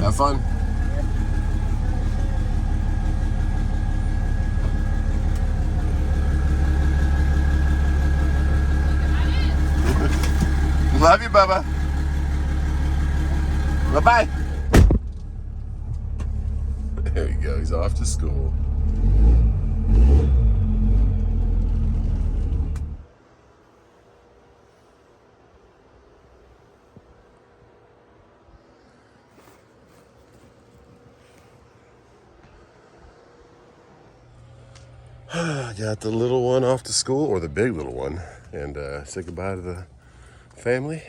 Have fun. Love you, Bubba. Bye-bye. There you go. He's off to school. Got the little one off to school, or the big little one, and say goodbye to the family.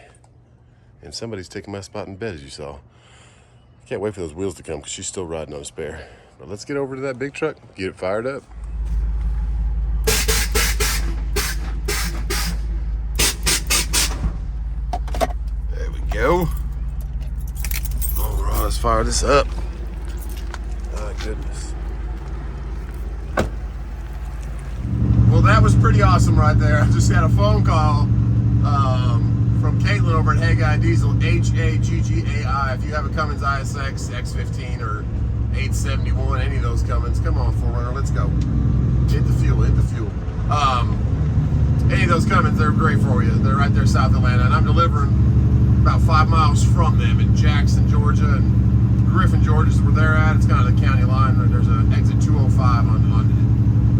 And somebody's taking my spot in bed, as you saw. Can't wait for those wheels to come because she's still riding on a spare. But let's get over to that big truck, get it fired up. There we go. All right, let's fire this up. My goodness. Well, that was pretty awesome right there. I just got a phone call from Caitlin over at Hey Guy Diesel, Haggai. If you have a Cummins ISX, X15, or 871, any of those Cummins, come on, 4Runner, let's go. Hit the fuel, hit the fuel. Any of those Cummins, they're great for you. They're right there South Atlanta, and I'm delivering about 5 miles from them in Jackson, Georgia, and Griffin, Georgia is where they're at. It's kind of the county line. There's an exit 205 on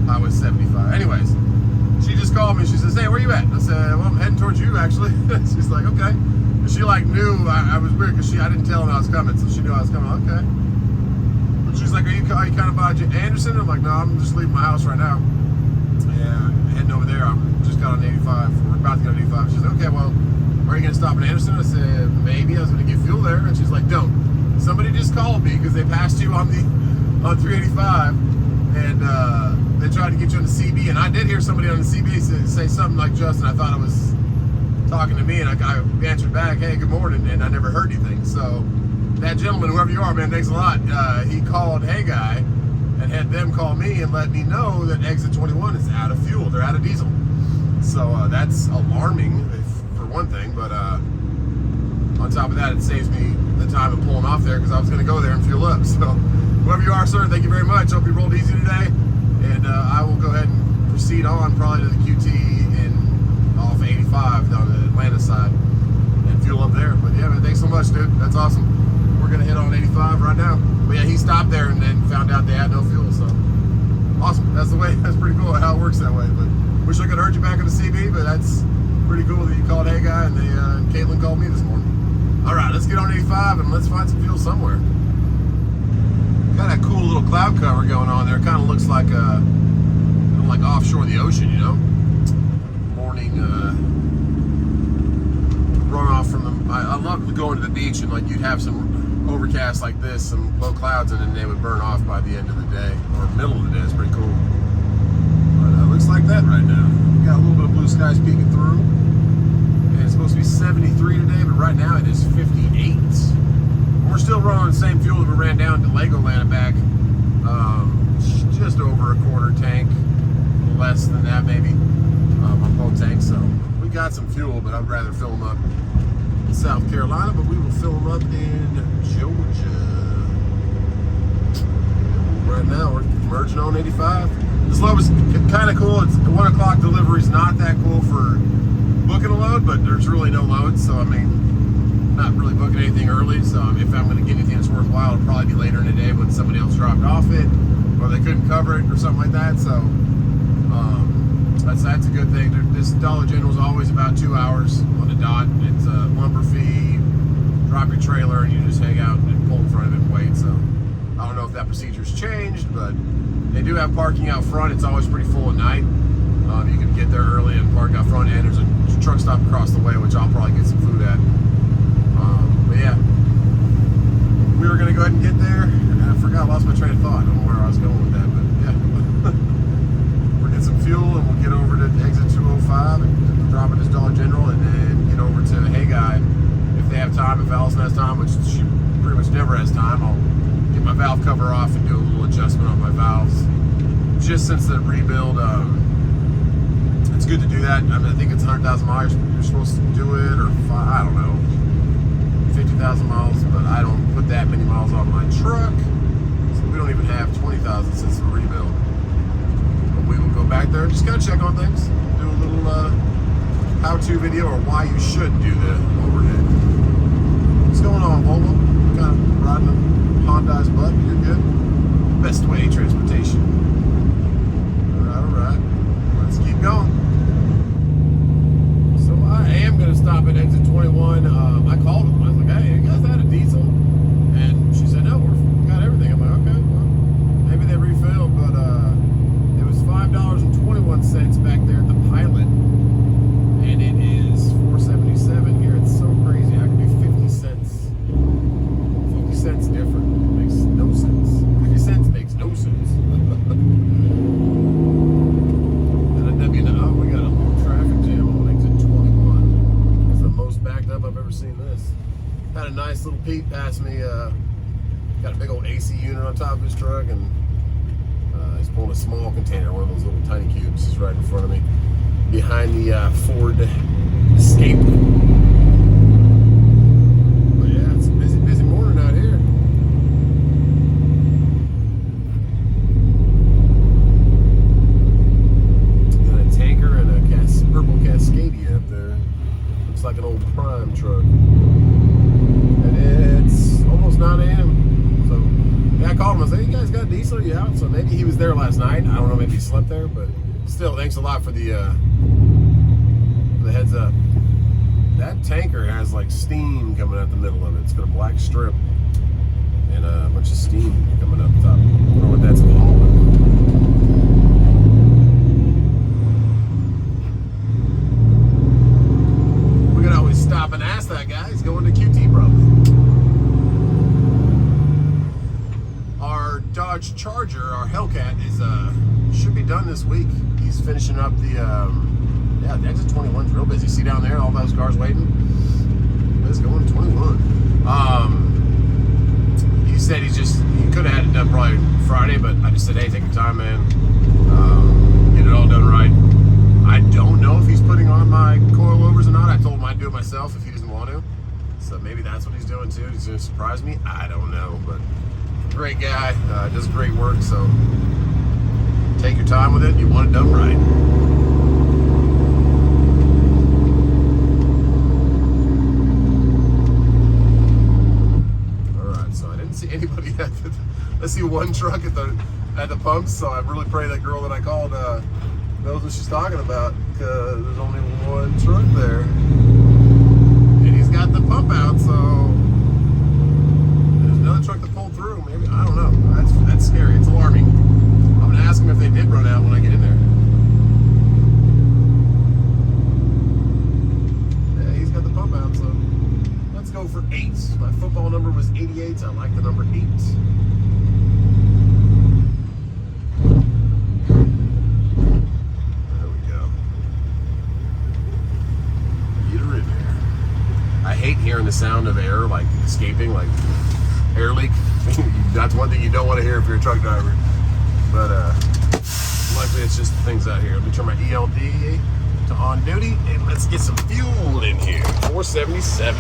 Highway 75. Anyways, she just called me. She says, "Hey, where you at?" I said, "Well, I'm heading towards you, actually." She's like, "Okay." And she like knew I was weird because I didn't tell her I was coming, so she knew I was coming. Okay. But she's like, "Are you kind of by Anderson?" I'm like, "No, I'm just leaving my house right now. Yeah, heading over there. I'm just got on 85. We're about to go on 85." She's like, "Okay, well, are you gonna stop in Anderson?" I said, "Maybe. I was gonna get fuel there." And she's like, "Don't. Somebody just called me because they passed you on 385, and they tried to get you on the CB, and I did hear somebody on the CB say something like Justin. I thought it was talking to me, and I answered back, 'Hey, good morning,' and I never heard anything." So that gentleman, whoever you are, man, thanks a lot. He called Hey Guy and had them call me and let me know that exit 21 is out of fuel. They're out of diesel. So that's alarming, for one thing, but on top of that, it saves me the time of pulling off there because I was going to go there and fuel up. So whoever you are, sir, thank you very much. Hope you rolled easy today. And I will go ahead and proceed on probably to the QT and off 85 down the Atlanta side and fuel up there. But yeah, man, thanks so much, dude. That's awesome. We're going to hit on 85 right now. But yeah, he stopped there and then found out they had no fuel. So awesome. That's the way. That's pretty cool how it works that way. But wish I could have heard you back on the CB, but that's pretty cool that you called Hey Guy and Caitlin called me this morning. All right, let's get on 85 and let's find some fuel somewhere. Got that cool little cloud cover going on there. It kind of looks like like offshore the ocean, you know. Morning runoff from the. I love going to the beach and like you'd have some overcast like this, some low clouds, and then they would burn off by the end of the day or middle of the day. It's pretty cool. But it looks like that right now. We got a little bit of blue skies peeking through. And it's supposed to be 73 today, but right now it is 58. We're still running the same fuel that we ran down to Legoland and back. Just over a quarter tank, less than that maybe, on both tanks. So we got some fuel, but I'd rather fill them up in South Carolina, but we will fill them up in Georgia. Right now we're merging on 85. This load is kind of cool. It's 1 o'clock delivery is not that cool for booking a load, but there's really no loads. So I mean, not really booking anything early. So if I'm going to get anything that's worthwhile, it'll probably be later in the day when somebody else dropped off it, or they couldn't cover it or something like that. So that's a good thing. This Dollar General is always about 2 hours on the dot. It's a lumber fee, drop your trailer, and you just hang out and pull in front of it and wait. So I don't know if that procedure's changed, but they do have parking out front. It's always pretty full at night. You can get there early and park out front, and there's a truck stop across the way, which I'll probably get some food at. But yeah, we were going to go ahead and get there, and I forgot, I lost my train of thought. I don't know where I was going with that, but yeah. We'll get some fuel, and we'll get over to exit 205 and drop at this Dollar General, and then get over to Hey Guy if they have time. If Allison has time, which she pretty much never has time, I'll get my valve cover off and do a little adjustment on my valves. Just since the rebuild, it's good to do that. I mean, I think it's 100,000 miles you're supposed to do it, or I don't know, 50,000 miles, but I don't put that many miles on my truck. So we don't even have 20,000 since the rebuild. But we will go back there and just kind of check on things. Do a little how-to video or why you should do the overhead. What's going on, Volvo? Kind of riding a Honda's butt. You're good. Best way transportation. All right. Let's keep going. So I am going to stop at exit 21. I called them. I was like, hey, you guys had a diesel? And she said, no, we got everything. I'm like, okay, well, maybe they refilled, but it was $5.21 back there at the Pilot. And it is $4.77 here. It's so crazy. How can be 50 cents? 50 cents different. It makes no sense. 50 cents makes no sense. We got a little traffic jam on exit 21. It's the most backed up I've ever seen this. Had a nice little Pete pass me. Got a big old AC unit on top of his truck, and he's pulling a small container, one of those little tiny cubes. He's right in front of me, behind the Ford Escape. But yeah, it's a busy morning out here. Purple Cascadia up there. Looks like an old Prime truck. And it's almost 9 a.m. So, yeah, I called him. I said, hey, you guys got diesel? Yeah. So maybe he was there last night. I don't know, maybe he slept there, but still, thanks a lot for the heads up. That tanker has like steam coming out the middle of it. It's got a black strip and a bunch of steam coming up top. I don't know what that's called. Stop and ask that guy. He's going to QT probably. Our Dodge Charger, our Hellcat, is should be done this week. He's finishing up the the exit 21's real busy. See down there, all those cars waiting. It's going to 21. He said he could have had it done probably Friday, but I just said, hey, take your time, man. Get it all done right. I don't know if he's putting on my coilovers or not. I told him I'd do it myself if he doesn't want to. So maybe that's what he's doing too. He's going to surprise me. I don't know, but great guy. Does great work. So take your time with it. You want it done right. All right. So I didn't see anybody at the. I see one truck at the pumps. So I really pray that girl that I called knows what she's talking about, because there's only one truck there and he's got the pump out, so there's another truck that pulled through. Maybe, I don't know. That's scary. It's alarming. I'm gonna ask him if they did run out when I get in there. Yeah, he's got the pump out, so let's go for 8. My football number was 88. I like the number 8. I hate hearing the sound of air, like escaping, like air leak. That's one thing you don't want to hear if you're a truck driver. But luckily it's just things out here. Let me turn my ELD to on duty and let's get some fuel in here. 477.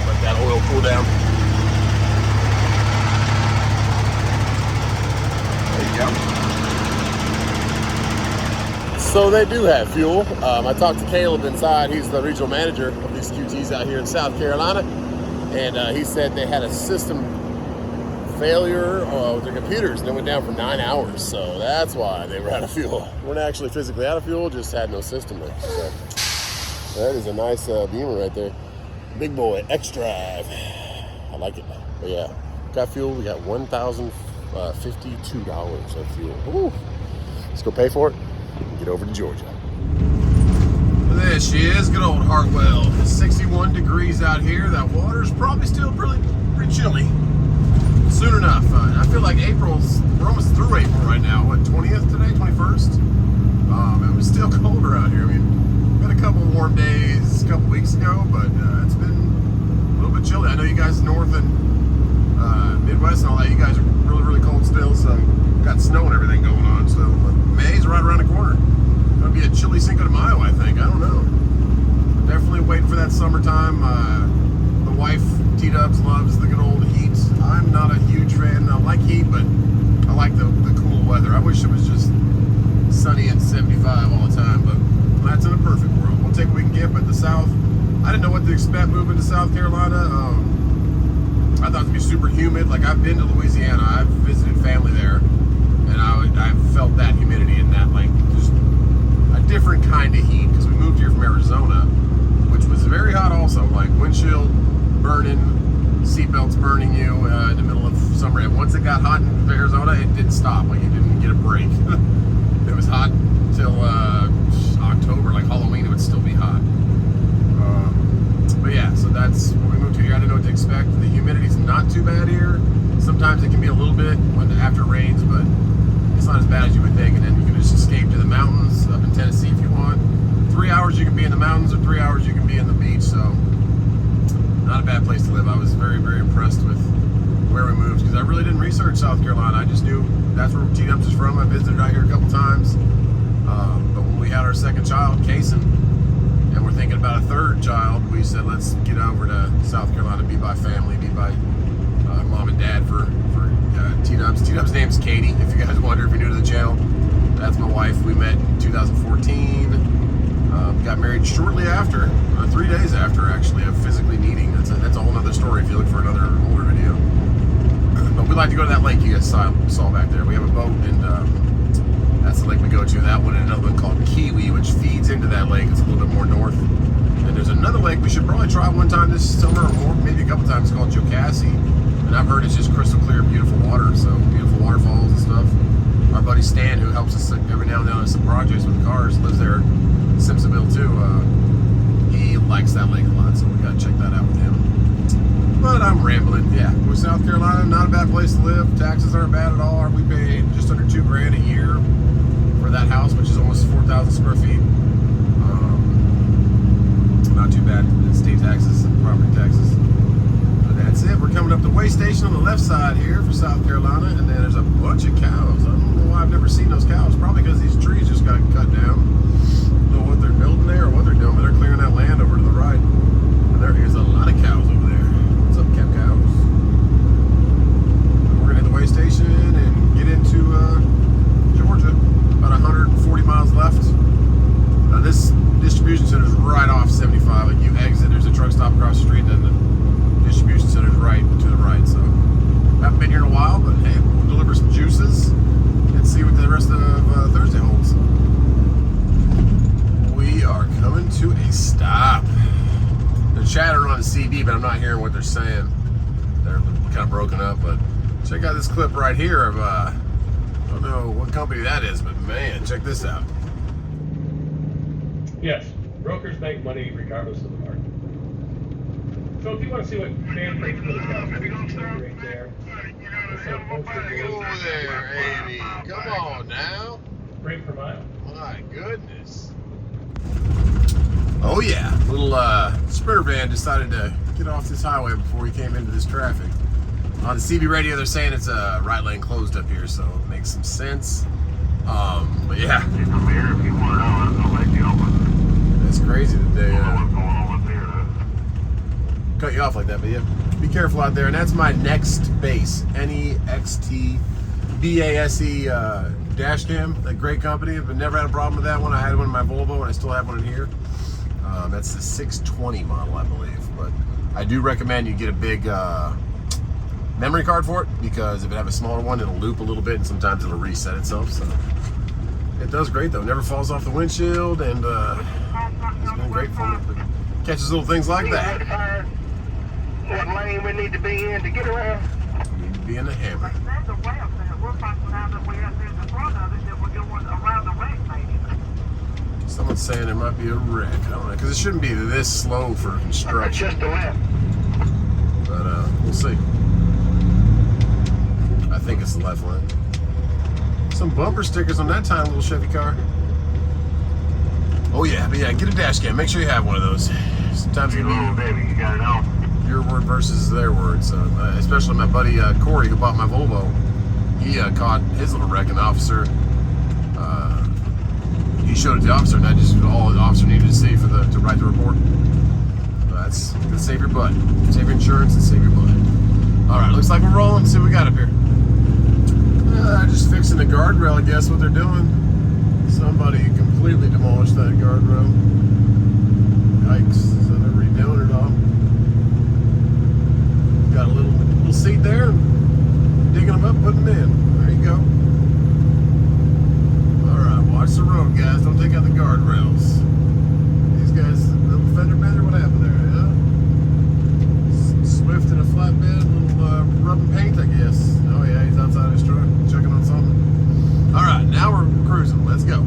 Let that oil cool down. There you go. So they do have fuel. I talked to Caleb inside. He's the regional manager of these QTs out here in South Carolina. And he said they had a system failure with their computers and it went down for 9 hours. So that's why they were out of fuel. We're not actually physically out of fuel, just had no system there. So that is a nice Beamer right there. Big boy, X-Drive. I like it. But yeah, got fuel. We got $1,052 of fuel. Woo. Let's go pay for it. Get over to Georgia. There she is, good old Hartwell. It's 61 degrees out here. That water's probably still pretty chilly. Soon enough. I feel like we're almost through April right now. What, 20th today, 21st? It was still colder out here. I mean, we had a couple warm days a couple weeks ago, but it's been a little bit chilly. I know you guys north and Midwest and all that, you guys are really cold still, so got snow and everything going on. So May's right around the corner. Gonna be a chilly Cinco de Mayo, I think. I don't know. Definitely waiting for that summertime. The wife, T-Dubs, loves the good old heat. I'm not a huge fan. I like heat, but I like the cool weather. I wish it was just sunny and 75 all the time, but that's in a perfect world. We'll take what we can get. But the South, I didn't know what to expect moving to South Carolina. I thought it'd be super humid. Like, I've been to Louisiana, I've visited family there, and I felt that humidity and that, like, just a different kind of heat, because we moved here from Arizona, which was very hot also, like windshield burning, seatbelts burning you in the middle of summer. And once it got hot in Arizona, it didn't stop. Like, you didn't get a break. It was hot till October, like Halloween, it would still be hot. But yeah, so that's when we moved here. I didn't know what to expect. The humidity's not too bad here. Sometimes it can be a little bit after it rains, but it's not as bad as you would think. And then you can just escape to the mountains up in Tennessee if you want. 3 hours you can be in the mountains, or 3 hours you can be in the beach. So not a bad place to live. I was very, very impressed with where we moved, because I really didn't research South Carolina. I just knew that's where T-Dubs is from. I visited out here a couple times. But when we had our second child, Kason, and we're thinking about a third child, we said, let's get over to South Carolina, be by family, be by mom and dad for T-Dubs. T-Dubs' name's Katie, if you guys wonder, if you're new to the channel. That's my wife. We met in 2014. Got married shortly after, 3 days after, actually, of physically meeting. That's a whole other story if you look for another older video. But we like to go to that lake you guys saw back there. We have a boat, and that's the lake we go to. That one, and another one called Kiwi, which feeds into that lake. It's a little bit more north. And there's another lake we should probably try one time this summer, or more, maybe a couple times. It's called Jocassee. And I've heard it's just crystal clear, beautiful water. So beautiful waterfalls and stuff. Our buddy Stan, who helps us every now and then on some projects with cars, lives there in Simpsonville too. He likes that lake a lot, so we gotta check that out with him. But I'm rambling. Yeah, with South Carolina, not a bad place to live. Taxes aren't bad at all. We pay just under $2,000 a year for that house, which is almost 4,000 square feet. Not too bad. State taxes and property taxes. But that's it. We're coming up the way station on the left side here for South Carolina, and then there's a bunch of cows. I don't know why I've never seen those cows. Probably because these trees just got cut down. I don't know what they're building there or what they're doing, but they're clearing that land over to the right. And there is a lot of cows over there. What's up, cows? We're gonna hit the way station and get into Georgia. About 140 miles left. This distribution center is right off 75. Like, you exit, there's a truck stop across the street, and then the distribution center is right to the right. So haven't been here in a while, but hey, we'll deliver some juices and see what the rest of Thursday holds. We are coming to a stop. They're chattering on the CD, but I'm not hearing what they're saying. They're kind of broken up, but check out this clip right here of I don't know what company that is, but man, check this out. Yes, brokers make money regardless of the market. So if you want to see what fan breaks for the cows, right there. Over there, Amy. Come on now. Brake per mile. My goodness. Oh yeah, little sprinter van decided to get off this highway before he came into this traffic. On the CB radio, they're saying it's a right lane closed up here, so it makes some sense. But yeah. It's crazy that they cut you off like that, but yeah, be careful out there. And that's my next base, NEXT-BASE dash cam, that great company. I've never had a problem with that one. I had one in my Volvo, and I still have one in here. That's the 620 model, I believe. But I do recommend you get a big memory card for it, because if you have a smaller one, it'll loop a little bit, and sometimes it'll reset itself. So it does great though. Never falls off the windshield, and it's been great for me. But catches little things like that. What lane we need to be in to get around? We need to be in the hammer. There's a ramp there. We're finding out that we have in the front of it that we're going around the wreck, maybe. Someone's saying there might be a wreck. I don't know, because it shouldn't be this slow for construction. Just a left. But we'll see. I think it's the left lane. Some bumper stickers on that tiny little Chevy car. Oh yeah, but yeah, get a dash cam. Make sure you have one of those. Sometimes it can be baby, you got it on. Your word versus their word. So, especially my buddy Corey, who bought my Volvo, he caught his little wreck, and the officer, he showed it to the officer, and that's just all the officer needed to see to write the report. That's gonna save your butt. Save your insurance and save your butt. All right, looks like we're rolling. See what we got up here. Just fixing the guardrail, I guess, what they're doing. Somebody completely demolished that guardrail. Yikes. So they're redoing it all. Got a little seat there. Digging them up, putting them in. There you go. All right, watch the road, guys. Don't take out the guardrails. These guys, little fender bender, what happened there? Yeah. Swift in a flatbed, little rubbing paint, I guess. Oh yeah, he's outside his truck, checking on something. All right, now we're cruising. Let's go.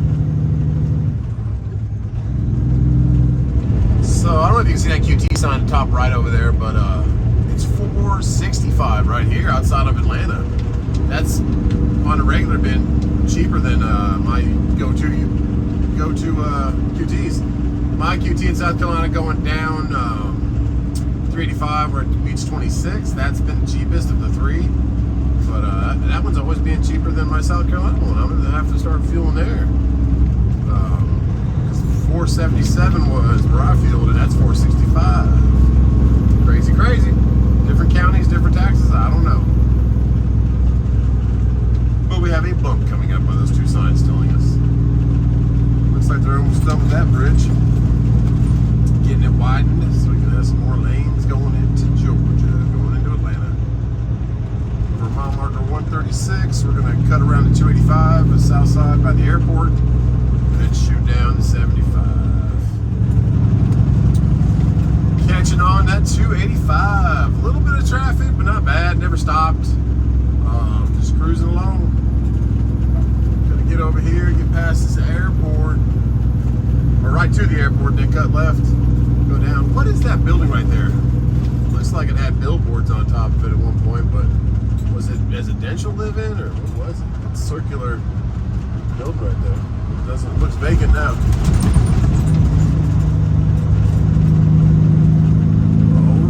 So I don't know if you can see that QT sign at the top right over there, but it's $465 right here outside of Atlanta. That's on a regular been cheaper than my go-to QTs. My QT in South Carolina going down 385 where it beats 26. That's been the cheapest of the three. But that one's always being cheaper than my South Carolina one. I'm gonna have to start fueling there. 477 was where I fueled, and that's 465. Crazy, crazy. Different counties, different taxes. I don't know. But we have a bump coming up by those two signs telling us. Looks like they're almost done with that bridge. Getting it widened so we can have some more lanes going into Georgia, going into Atlanta. For mile marker 136, we're going to cut around to 285, the south side by the airport, and then shoot down to 75. Catching on that 285. A little bit of traffic, but not bad. Never stopped. Just cruising along. Gonna get over here, get past this airport, or right to the airport, then cut left, go down. What is that building right there? Looks like it had billboards on top of it at one point, but was it residential live-in or what was it? It's a circular building right there. It looks vacant now.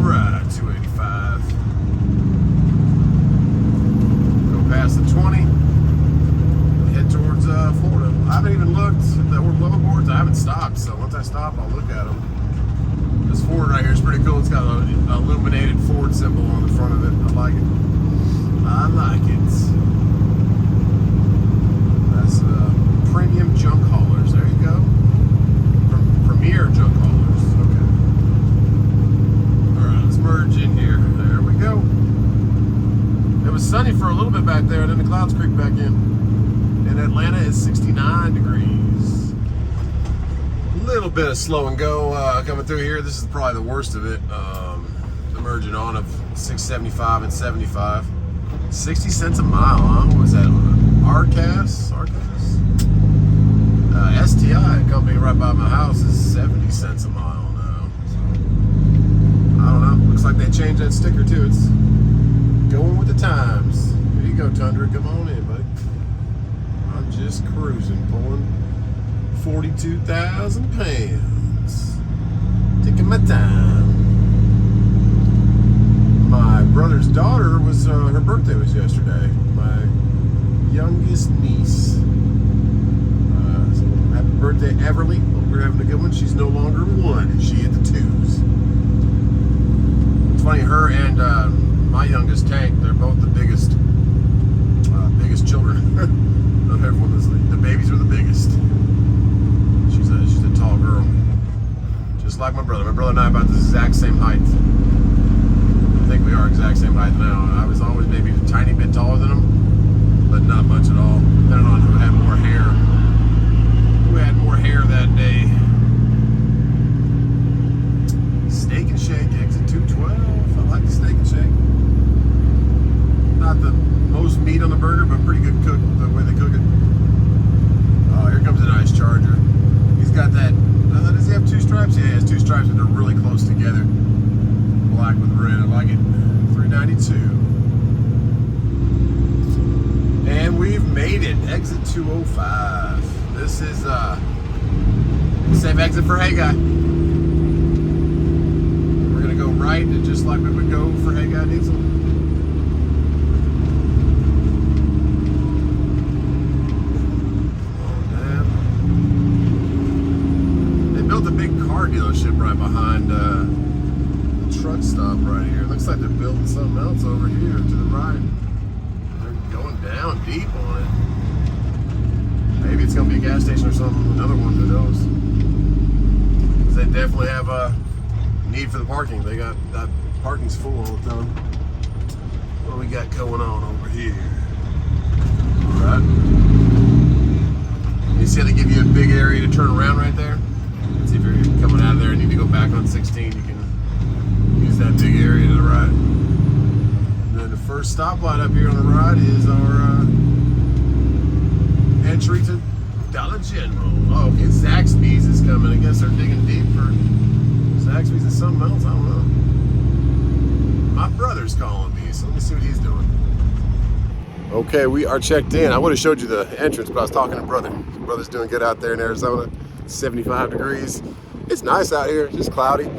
Alright, 285. Go past the 20. Head towards Florida. I haven't even looked at the logo boards. I haven't stopped, so once I stop, I'll look at them. This Ford right here is pretty cool. It's got an illuminated Ford symbol on the front of it. I like it. I like it. That's premium junk haulers. There you go. Premier junk haulers. Okay. All right, let's merge in here. There we go. It was sunny for a little bit back there, and then the clouds creeped back in. In Atlanta, it's 69 degrees. A little bit of slow and go coming through here. This is probably the worst of it. The merging on of 675 and 75. 60 cents a mile, huh? What was that? RCAS? STI, a company right by my house, is 70 cents a mile now. So, I don't know. Looks like they changed that sticker too. It's going with the times. Here you go, Tundra. Come on in, buddy. I'm just cruising, pulling 42,000 pounds. Taking my time. My brother's daughter was, her birthday was yesterday. My youngest niece. So happy birthday, Everly. Hope you're having a good one. She's no longer one. She hit the twos. It's funny, her and my youngest, Tank, they're both the biggest children of everyone. The babies are the biggest. She's a tall girl. Just like my brother. My brother and I are about the exact same height. I think we are exact same height now. I was always maybe a tiny bit taller than him, but not much at all. Depending on who had more hair. Who had more hair that day. Steak and Shake, exit 212. I like the Steak and Shake. Not the most meat on the burger, but pretty good cook, the way they cook it. Oh, here comes a nice Charger. He's got that, does he have two stripes? Yeah, he has two stripes, but they're really close together. Black with red, I like it. 392. And we've made it. Exit 205. This is safe exit for Hey Guy. We're gonna go right, just like we would go for Hey Guy Diesel. They built a big car dealership right behind stop right here. Looks like they're building something else over here to the right. They're going down deep on it. Maybe it's gonna be a gas station or something. Another one, who knows? 'Cause they definitely have a need for the parking. They got that parking's full all the time. What do we got going on over here? All right. You see how they give you a big area to turn around right there? Let's see if you're coming out of there and need to go back on 16, you can use that big area to the right. And then the first stoplight up here on the right is our entry to Dollar General. Oh, okay, Zaxby's is coming. I guess they're digging deep for Zaxby's and something else. I don't know. My brother's calling me, so let me see what he's doing. Okay, we are checked in. I would have showed you the entrance, but I was talking to brother. Brother's doing good out there in Arizona. 75 degrees. It's nice out here, just cloudy.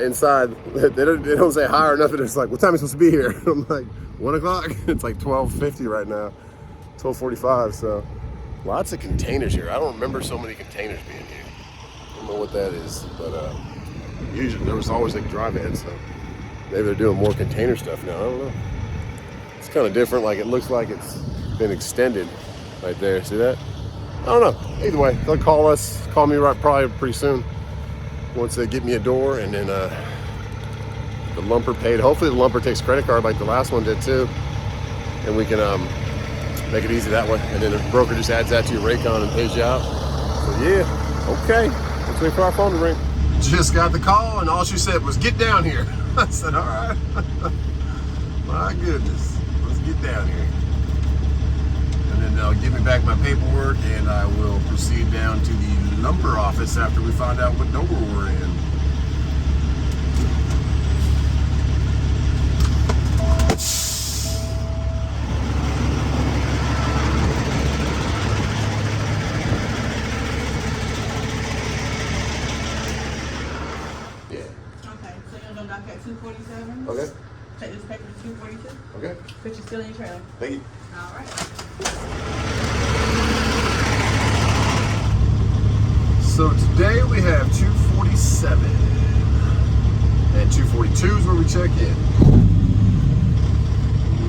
Inside, they don't say hi or nothing. It's like, what time are you supposed to be here? I'm like, 1 o'clock? It's like 12:50 right now, 12:45. So lots of containers here. I don't remember so many containers being here. I don't know what that is, but usually there was always like drive-in, so maybe they're doing more container stuff now. I don't know. It's kind of different. Like it looks like it's been extended right there. See that? I don't know. Either way, they'll call me right probably pretty soon once they get me a door, and then the lumper paid. Hopefully the lumper takes credit card like the last one did too, and we can make it easy that way. And then the broker just adds that to your Raycon and pays you out. So yeah, okay. Let's wait for our phone to ring. Just got the call, and all she said was, "Get down here." I said, "All right." My goodness, let's get down here. And then they'll give me back my paperwork, and I will proceed down to the lumber office after we find out what door we're in. Yeah. Okay, so you're gonna dock at 247. Okay. Take this paper to 242. Okay. Put you still in your trailer. Thank you. All right. So today we have 247 and 242 is where we check in.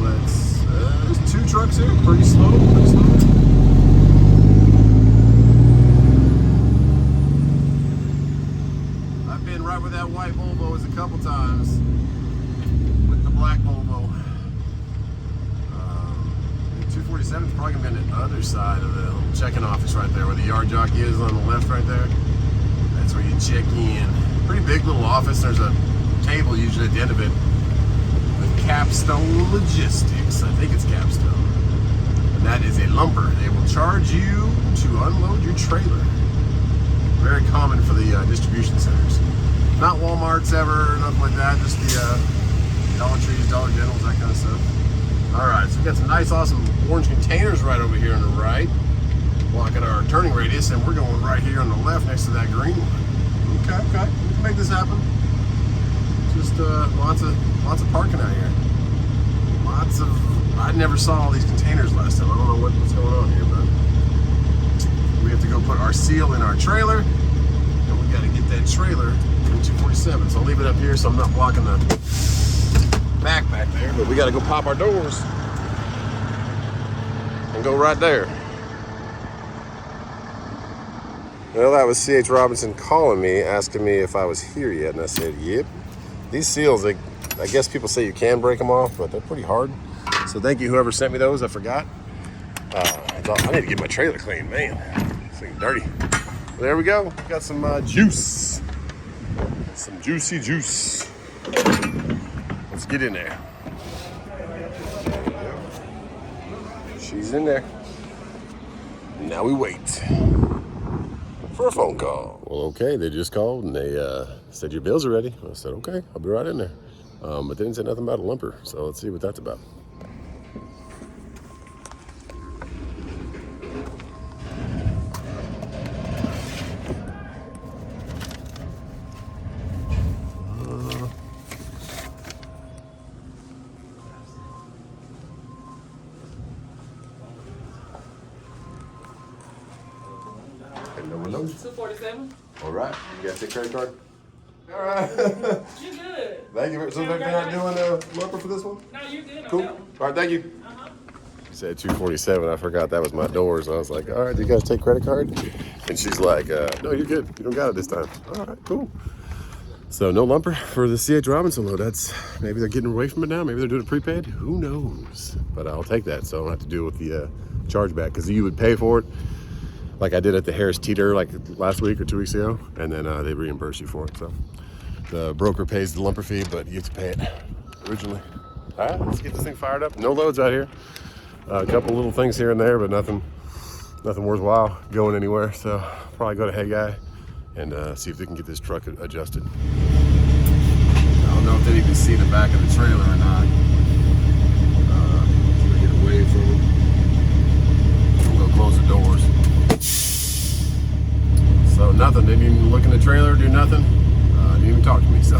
There's 2 trucks here, pretty slow, I've been right with that white Volvo a couple times with the black Volvo. 247 is probably gonna be on the other side of the little check-in office right there where the yard jockey is on the left right there. That's where you check in. Pretty big little office. There's a table usually at the end of it with Capstone Logistics. I think it's Capstone. And that is a lumper. They will charge you to unload your trailer. Very common for the distribution centers. Not Walmart's ever, nothing like that. Just the Dollar Trees, Dollar Generals, that kind of stuff. All right, so we got some nice, awesome orange containers right over here on the right, blocking our turning radius, and we're going right here on the left next to that green one. Okay, we can make this happen. Just lots of parking out here. I never saw all these containers last time. I don't know what's going on here, but we have to go put our seal in our trailer, and we got to get that trailer in 247. So I'll leave it up here so I'm not blocking the back there, but we got to go pop our doors and go right there. Well, that was C.H. Robinson calling me, asking me if I was here yet, and I said, yep. These seals, I guess people say you can break them off, but they're pretty hard. So thank you, whoever sent me those. I forgot. I thought I need to get my trailer clean, man. This thing's dirty. Well, there we go. Got some juice. Some juicy juice. Let's get in there. She's in there. Now we wait for a phone call. Well, okay, they just called and they said your bills are ready. I said, okay, I'll be right in there. But they didn't say nothing about a lumper, so let's see what that's about. No. 247. All right. You guys take credit card? All right. You good? Thank you. So they're not doing a lumper for this one? No, you did. Cool. All right, thank you. She said 247. I forgot that was my doors. I was like, all right, do you guys take credit card? And she's like, no, you're good. You don't got it this time. All right, cool. So no lumper for the C.H. Robinson load. That's, maybe they're getting away from it now. Maybe they're doing it prepaid. Who knows? But I'll take that, so I don't have to deal with the chargeback, because you would pay for it like I did at the Harris Teeter like last week or 2 weeks ago, and then they reimburse you for it. So the broker pays the lumper fee, but you have to pay it originally. All right, let's get this thing fired up. No loads out here. A couple little things here and there, but nothing worthwhile going anywhere. So probably go to Hey Guy and see if they can get this truck adjusted. I don't know if they even see the back of the trailer or not. Can I get away from them? We'll close the doors. So nothing, didn't even look in the trailer, do nothing. Didn't even talk to me, so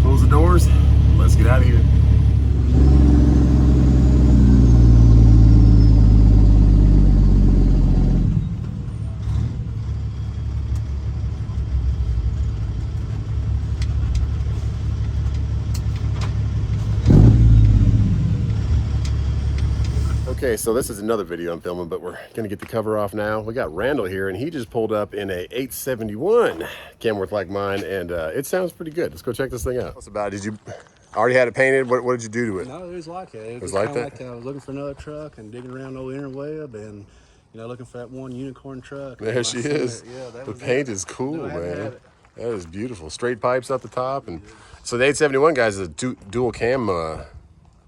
close the doors, let's get out of here. Okay, so this is another video I'm filming, but we're gonna get the cover off now. We got Randall here, and he just pulled up in a 871 Kenworth like mine, and it sounds pretty good. Let's go check this thing out. What's about? Did you already had it painted? What did you do to it? No, it was like that. It was like that? Like I was looking for another truck and digging around old interweb and, you know, looking for that one unicorn truck. There she is. Yeah, that the was paint it. is cool, No, I haven't man. had it. That is beautiful. Straight pipes up the top, and so the 871 guys is a dual cam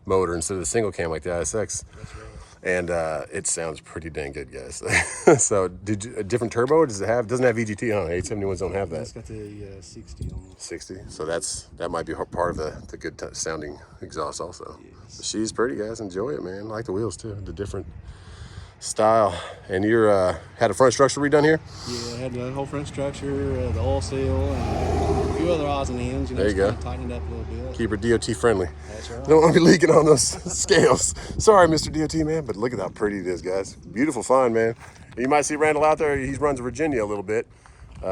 motor instead of the single cam like the ISX. That's right. And it sounds pretty dang good, guys. So did you, a different turbo? Does it have? Doesn't have VGT, huh? 871s don't have that. It's got the 60 on it. 60. So that might be part of the good sounding exhaust also. Yes. But she's pretty, guys. Enjoy it, man. I like the wheels too. The different style. And you're had a front structure redone here? Yeah, I had the whole front structure, the oil seal, and a few other odds and ends. You know, There you just go. Tighten it up a little bit. Keep her DOT friendly. That's right. Don't want to be leaking on those scales. Sorry, Mr. DOT, man, but look at how pretty it is, guys. Beautiful find, man. You might see Randall out there. He runs Virginia a little bit,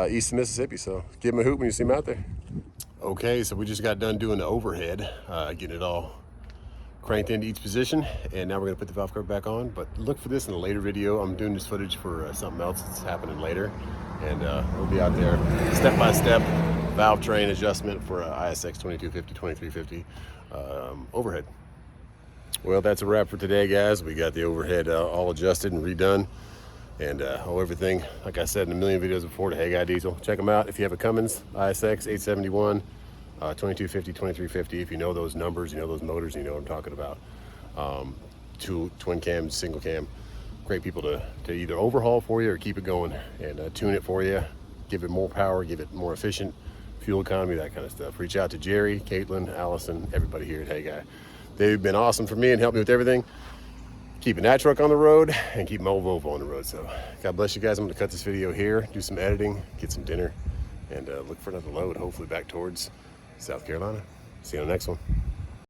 east of Mississippi, so give him a hoot when you see him out there. Okay, so we just got done doing the overhead, getting it all cranked into each position, and now we're gonna put the valve cover back on. But look for this in a later video. I'm doing this footage for something else that's happening later, and we'll be out there step-by-step valve train adjustment for ISX 2250, 2350 overhead. Well, that's a wrap for today, guys. We got the overhead all adjusted and redone, and everything, like I said in a million videos before, to Hey Guy Diesel. Check them out if you have a Cummins ISX 871, 2250, 2350. If you know those numbers, you know those motors, you know what I'm talking about. Two twin cam, single cam. Great people to either overhaul for you or keep it going and tune it for you, give it more power, give it more efficient fuel economy, that kind of stuff. Reach out to Jerry, Caitlin, Allison, everybody here at Hey Guy. They've been awesome for me and helped me with everything, keeping that truck on the road and keeping my old Volvo on the road. So God bless you guys. I'm gonna cut this video here, do some editing, get some dinner, and look for another load, hopefully back towards South Carolina. See you on the next one.